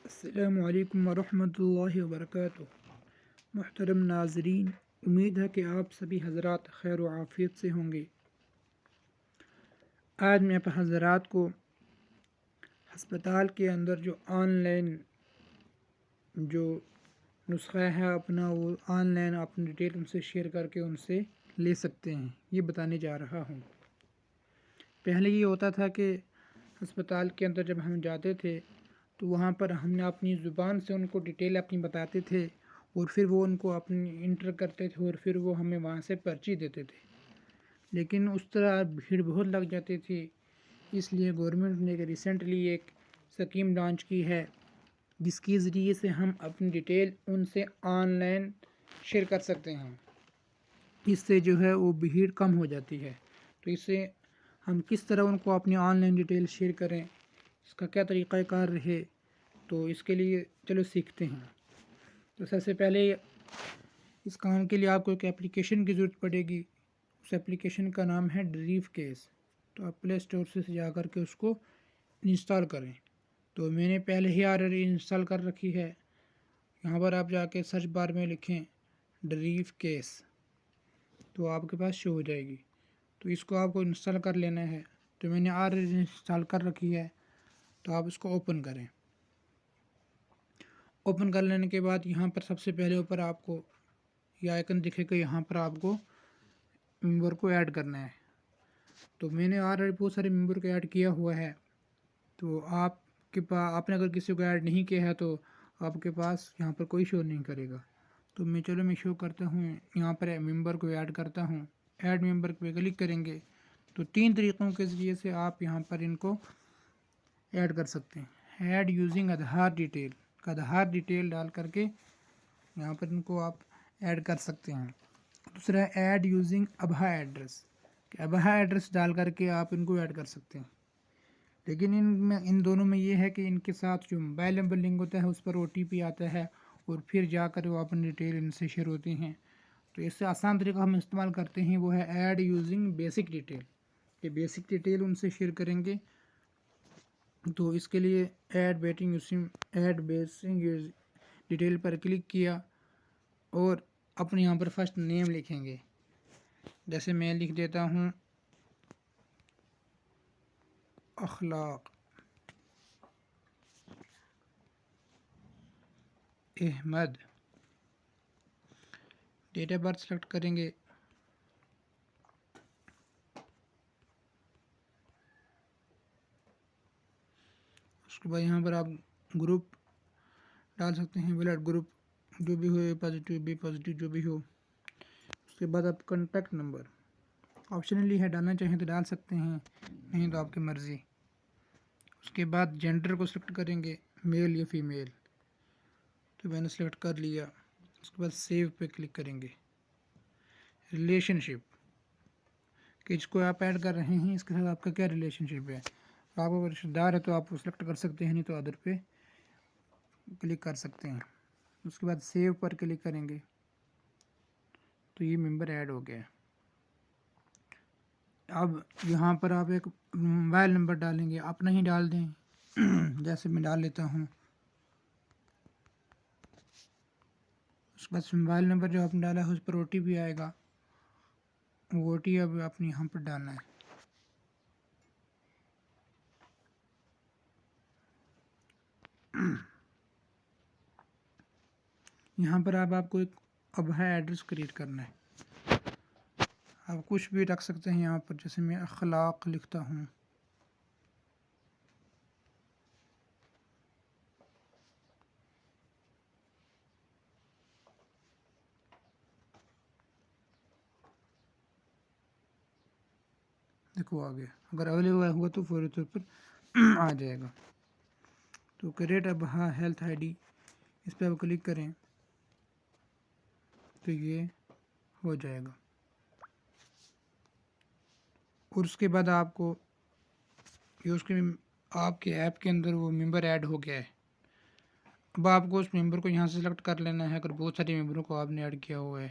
السلام علیکم ورحمۃ اللہ وبرکاتہ۔ محترم ناظرین، امید ہے کہ آپ سبھی حضرات خیر و عافیت سے ہوں گے۔ آج میں آپ حضرات کو ہسپتال کے اندر جو آن لائن جو نسخہ ہے اپنا، وہ آن لائن اپنی ڈیٹیل ان سے شیئر کر کے ان سے لے سکتے ہیں، یہ بتانے جا رہا ہوں۔ پہلے یہ ہوتا تھا کہ ہسپتال کے اندر جب ہم جاتے تھے تو وہاں پر ہم نے اپنی زبان سے ان کو ڈیٹیل اپنی بتاتے تھے اور پھر وہ ان کو اپنی انٹر کرتے تھے اور پھر وہ ہمیں وہاں سے پرچی دیتے تھے، لیکن اس طرح بھیڑ بہت لگ جاتی تھی۔ اس لیے گورنمنٹ نے ریسنٹلی ایک اسکیم لانچ کی ہے جس کے ذریعے سے ہم اپنی ڈیٹیل ان سے آن لائن شیئر کر سکتے ہیں۔ اس سے جو ہے وہ بھیڑ کم ہو جاتی ہے۔ تو اس سے ہم کس طرح ان کو اپنی آن لائن ڈیٹیل شیئر کریں، اس کا کیا طریقہ کار رہے، تو اس کے لیے چلو سیکھتے ہیں۔ تو سب سے پہلے اس کام کے لیے آپ کو ایک اپلیکیشن کی ضرورت پڑے گی۔ اس اپلیکیشن کا نام ہے بریف کیس۔ تو آپ پلے اسٹور سے جا کر کے اس کو انسٹال کریں۔ تو میں نے پہلے ہی آلریڈی انسٹال کر رکھی ہے۔ یہاں پر آپ جا کے سرچ بار میں لکھیں بریف کیس، تو آپ کے پاس شو ہو جائے گی۔ تو اس کو آپ کو انسٹال کر لینا ہے۔ تو میں نے آلریڈی انسٹال کر رکھی ہے، تو آپ اس کو اوپن کریں۔ اوپن کر لینے کے بعد یہاں پر سب سے پہلے اوپر آپ کو یہ آئکن دکھے گا، یہاں پر آپ کو ممبر کو ایڈ کرنا ہے۔ تو میں نے آلریڈی بہت سارے ممبر کو ایڈ کیا ہوا ہے۔ تو آپ کے پاس، آپ نے اگر کسی کو ایڈ نہیں کیا ہے تو آپ کے پاس یہاں پر کوئی شو نہیں کرے گا۔ تو میں شو کرتا ہوں، یہاں پر ممبر کو ایڈ کرتا ہوں۔ ایڈ ممبر پہ کلک کریں گے تو 3 طریقوں کے ذریعے سے آپ یہاں پر ان کو ایڈ کر سکتے ہیں۔ Add using Aadhaar detail, Aadhaar detail ڈال کر کے یہاں پر ان کو آپ ایڈ کر سکتے ہیں۔ دوسرا ایڈ یوزنگ ابہا ایڈریس، کہ ابہا ایڈریس ڈال کر کے آپ ان کو ایڈ کر سکتے ہیں۔ لیکن ان دونوں میں یہ ہے کہ ان کے ساتھ جو موبائل نمبر لنک ہوتا ہے اس پر OTP آتا ہے اور پھر جا کر وہ اپنی ڈیٹیل ان سے شیئر ہوتی ہیں۔ تو اس سے آسان طریقہ ہم استعمال کرتے ہیں، وہ ہے ایڈ یوزنگ بیسک ڈیٹیل، کہ بیسک ڈیٹیل ان سے شیئر کریں گے۔ تو اس کے لیے ایڈ بیسک ڈیٹیل پر کلک کیا اور اپنے یہاں پر فرسٹ نیم لکھیں گے۔ جیسے میں لکھ دیتا ہوں Akhlaq Ahmed. Date of birth select کریں گے۔ اس کے بعد یہاں پر آپ گروپ ڈال سکتے ہیں، بلڈ گروپ جو بھی ہو، پازیٹیو بی پازیٹیو جو بھی ہو۔ اس کے بعد آپ کانٹیکٹ نمبر آپشنلی ہے، ڈالنا چاہیں تو ڈال سکتے ہیں، نہیں تو آپ کی مرضی۔ اس کے بعد جینڈر کو سلیکٹ کریں گے، میل یا فیمیل۔ تو میں نے سلیکٹ کر لیا۔ اس کے بعد سیو پہ کلک کریں گے۔ ریلیشن شپ، کہ جس کو آپ ایڈ کر رہے ہیں اس کے ساتھ آپ کا کیا ریلیشن شپ ہے۔ آپ اگر رشتہ دار ہے تو آپ وہ سلیکٹ کر سکتے ہیں، نہیں تو ادر پہ کلک کر سکتے ہیں۔ اس کے بعد سیو پر کلک کریں گے تو یہ ممبر ایڈ ہو گیا۔ اب یہاں پر آپ ایک موبائل نمبر ڈالیں گے، اپنا ہی ڈال دیں، جیسے میں ڈال لیتا ہوں۔ اس کے بعد موبائل نمبر جو آپ نے ڈالا ہے اس پر OTP آئے گا، وہ OTP اب اپنے یہاں پر ڈالنا ہے۔ یہاں پر آپ کو ایک ابہا ایڈریس کریٹ کرنا ہے۔ آپ کچھ بھی رکھ سکتے ہیں یہاں پر، جیسے میں اخلاق لکھتا ہوں۔ دیکھو آ گیا، اگر اویلیبل ہوا تو فوری طور پر آ جائے گا۔ تو کریٹ ابہا ہیلتھ ID، اس پہ آپ کلک کریں تو یہ ہو جائے گا۔ اور اس کے بعد آپ کو آپ کے ایپ کے اندر وہ ممبر ایڈ ہو گیا ہے۔ اب آپ کو اس ممبر کو یہاں سے سلیکٹ کر لینا ہے، اگر بہت سارے ممبروں کو آپ نے ایڈ کیا ہوا ہے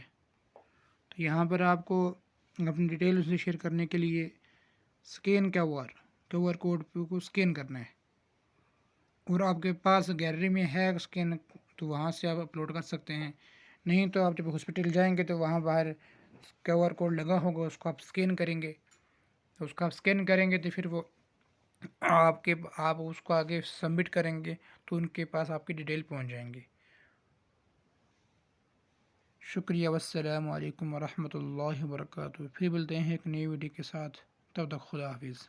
تو یہاں پر آپ کو اپنی ڈیٹیل سے شیئر کرنے کے لیے اسکین QR کوڈ کو اسکین کرنا ہے۔ اور آپ کے پاس گیلری میں ہے اسکین تو وہاں سے آپ اپلوڈ کر سکتے ہیں، نہیں تو آپ جب ہاسپٹل جائیں گے تو وہاں باہر کیو آر کوڈ لگا ہوگا، اس کو آپ اسکین کریں گے، تو اس کو آپ اسکین کریں گے تو پھر وہ آپ اس کو آگے سبمٹ کریں گے تو ان کے پاس آپ کی ڈیٹیل پہنچ جائیں گے۔ شکریہ، والسلام علیکم ورحمۃ اللہ وبرکاتہ۔ پھر ملتے ہیں ایک نئی ویڈیو کے ساتھ، تب تک خدا حافظ۔